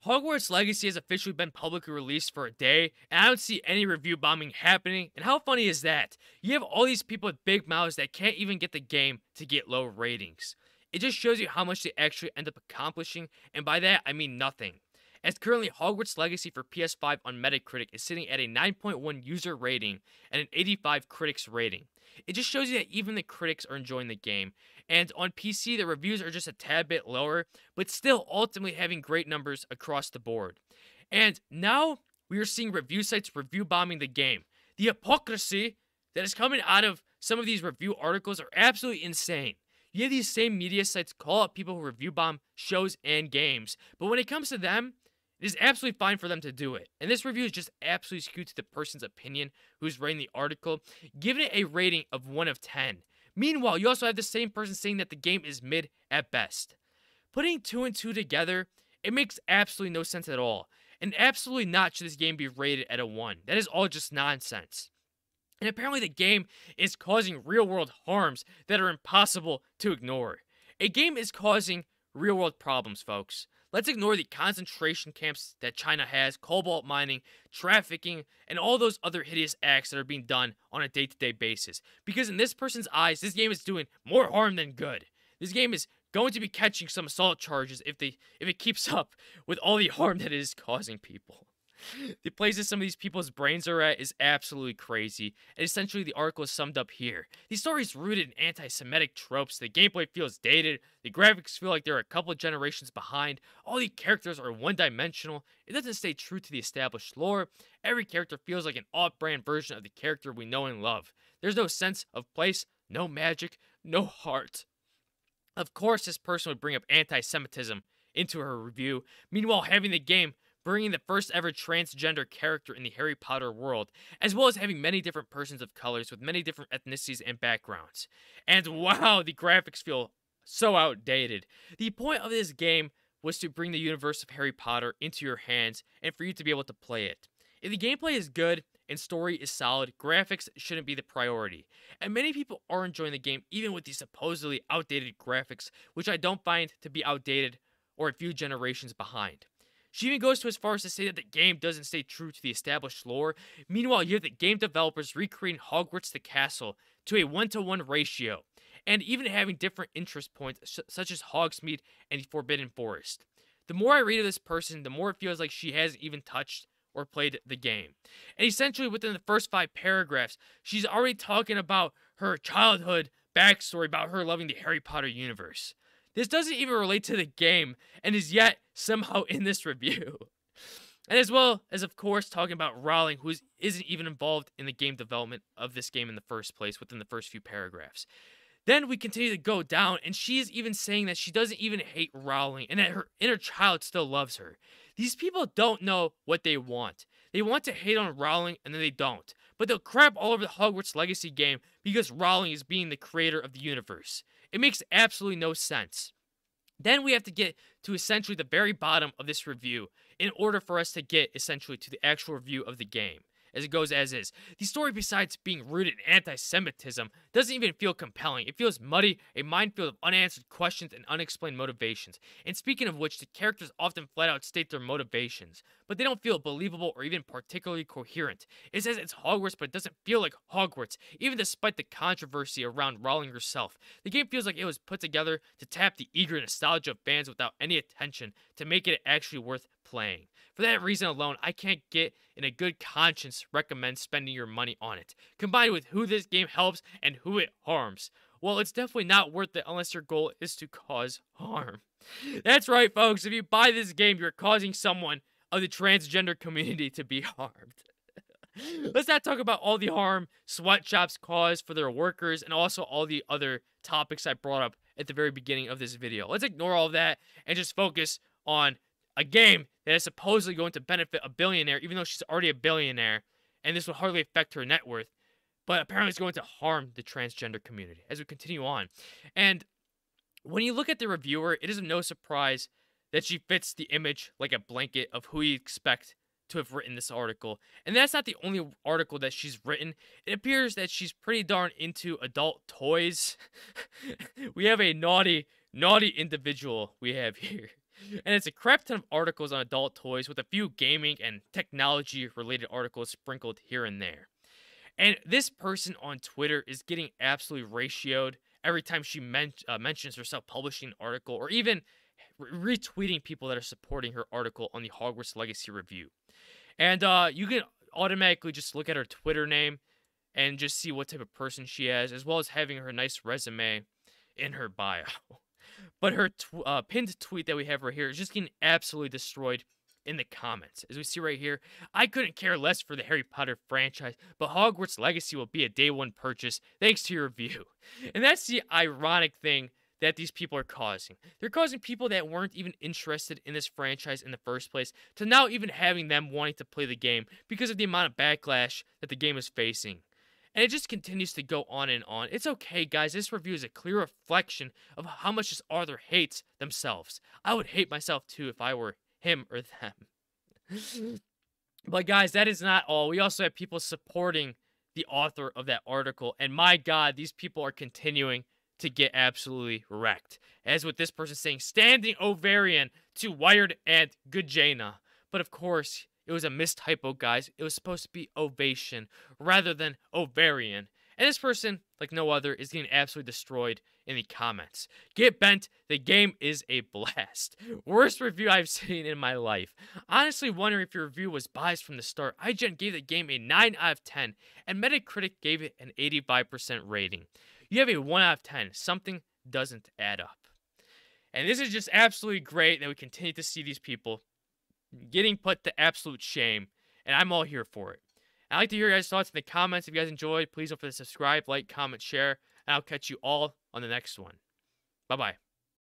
Hogwarts Legacy has officially been publicly released for a day, and I don't see any review bombing happening. And how funny is that? You have all these people with big mouths that can't even get the game to get low ratings. It just shows you how much they actually end up accomplishing, and by that I mean nothing. As currently, Hogwarts Legacy for PS5 on Metacritic is sitting at a 9.1 user rating and an 85 critics rating. It just shows you that even the critics are enjoying the game. And on PC, the reviews are just a tad bit lower, but still ultimately having great numbers across the board. And now we are seeing review sites review bombing the game. The hypocrisy that is coming out of some of these review articles are absolutely insane. You have these same media sites call out people who review bomb shows and games, but when it comes to them, it is absolutely fine for them to do it. And this review is just absolutely skewed to the person's opinion who's writing the article, giving it a rating of 1 of 10. Meanwhile, you also have the same person saying that the game is mid at best. Putting 2 and 2 together, it makes absolutely no sense at all. And absolutely not should this game be rated at a 1. That is all just nonsense. And apparently the game is causing real-world harms that are impossible to ignore. A game is causing real-world problems, folks. Let's ignore the concentration camps that China has, cobalt mining, trafficking, and all those other hideous acts that are being done on a day-to-day basis. Because in this person's eyes, this game is doing more harm than good. This game is going to be catching some assault charges if it keeps up with all the harm that it is causing people. The places some of these people's brains are at is absolutely crazy, and essentially the article is summed up here. The story is rooted in anti-Semitic tropes, the gameplay feels dated, the graphics feel like they're a couple of generations behind, all the characters are one-dimensional, it doesn't stay true to the established lore, every character feels like an off-brand version of the character we know and love. There's no sense of place, no magic, no heart. Of course this person would bring up anti-Semitism into her review, meanwhile having the game bringing the first ever transgender character in the Harry Potter world, as well as having many different persons of colors with many different ethnicities and backgrounds. And wow, the graphics feel so outdated. The point of this game was to bring the universe of Harry Potter into your hands and for you to be able to play it. If the gameplay is good and story is solid, graphics shouldn't be the priority. And many people are enjoying the game even with the supposedly outdated graphics, which I don't find to be outdated or a few generations behind. She even goes to as far as to say that the game doesn't stay true to the established lore. Meanwhile, you have the game developers recreating Hogwarts the castle to a 1-to-1 ratio, and even having different interest points such as Hogsmeade and the Forbidden Forest. The more I read of this person, the more it feels like she hasn't even touched or played the game. And essentially within the first 5 paragraphs, she's already talking about her childhood backstory about her loving the Harry Potter universe. This doesn't even relate to the game, and is yet somehow in this review. And as well as, of course, talking about Rowling, who isn't even involved in the game development of this game in the first place, within the first few paragraphs. Then we continue to go down, and she is even saying that she doesn't even hate Rowling, and that her inner child still loves her. These people don't know what they want. They want to hate on Rowling, and then they don't. But they'll crap all over the Hogwarts Legacy game because Rowling is being the creator of the universe. It makes absolutely no sense. Then we have to get to essentially the very bottom of this review in order for us to get essentially to the actual review of the game. As it goes as is. The story, besides being rooted in anti-Semitism, doesn't even feel compelling. It feels muddy, a minefield of unanswered questions and unexplained motivations. And speaking of which, the characters often flat out state their motivations, but they don't feel believable or even particularly coherent. It says it's Hogwarts, but it doesn't feel like Hogwarts, even despite the controversy around Rowling herself. The game feels like it was put together to tap the eager nostalgia of fans without any attention to make it actually worth playing. For that reason alone, I can't get in a good conscience recommend spending your money on it. Combined with who this game helps and who it harms, well, it's definitely not worth it unless your goal is to cause harm. That's right, folks. If you buy this game, you're causing someone of the transgender community to be harmed. Let's not talk about all the harm sweatshops cause for their workers and also all the other topics I brought up at the very beginning of this video. Let's ignore all of that and just focus on a game that is supposedly going to benefit a billionaire, even though she's already a billionaire, and this will hardly affect her net worth, but apparently it's going to harm the transgender community as we continue on. And when you look at the reviewer, it is no surprise that she fits the image like a blanket of who you expect to have written this article. And that's not the only article that she's written. It appears that she's pretty darn into adult toys. We have a naughty individual we have here. And it's a crap ton of articles on adult toys with a few gaming and technology related articles sprinkled here and there. And this person on Twitter is getting absolutely ratioed every time she mentions herself publishing an article, or even retweeting people that are supporting her article on the Hogwarts Legacy review. And you can automatically just look at her Twitter name and just see what type of person she is, as well as having her nice resume in her bio. But her pinned tweet that we have right here is just getting absolutely destroyed in the comments. As we see right here, I couldn't care less for the Harry Potter franchise, but Hogwarts Legacy will be a day one purchase thanks to your review. And that's the ironic thing that these people are causing. They're causing people that weren't even interested in this franchise in the first place to now even having them wanting to play the game because of the amount of backlash that the game is facing. And it just continues to go on and on. It's okay, guys. This review is a clear reflection of how much this author hates themselves. I would hate myself too if I were him or them. But guys, that is not all. We also have people supporting the author of that article. And my God, these people are continuing to get absolutely wrecked. As with this person saying, standing ovarian to Wired and Gujana. But of course, it was a mistypo, guys. It was supposed to be ovation rather than ovarian. And this person, like no other, is getting absolutely destroyed in the comments. Get bent. The game is a blast. Worst review I've seen in my life. Honestly wondering if your review was biased from the start. IGN gave the game a 9 out of 10, and Metacritic gave it an 85% rating. You have a 1 out of 10. Something doesn't add up. And this is just absolutely great that we continue to see these people getting put to absolute shame, and I'm all here for it. I'd like to hear your guys' thoughts in the comments. If you guys enjoyed, please don't forget to subscribe, like, comment, share, and I'll catch you all on the next one. Bye-bye.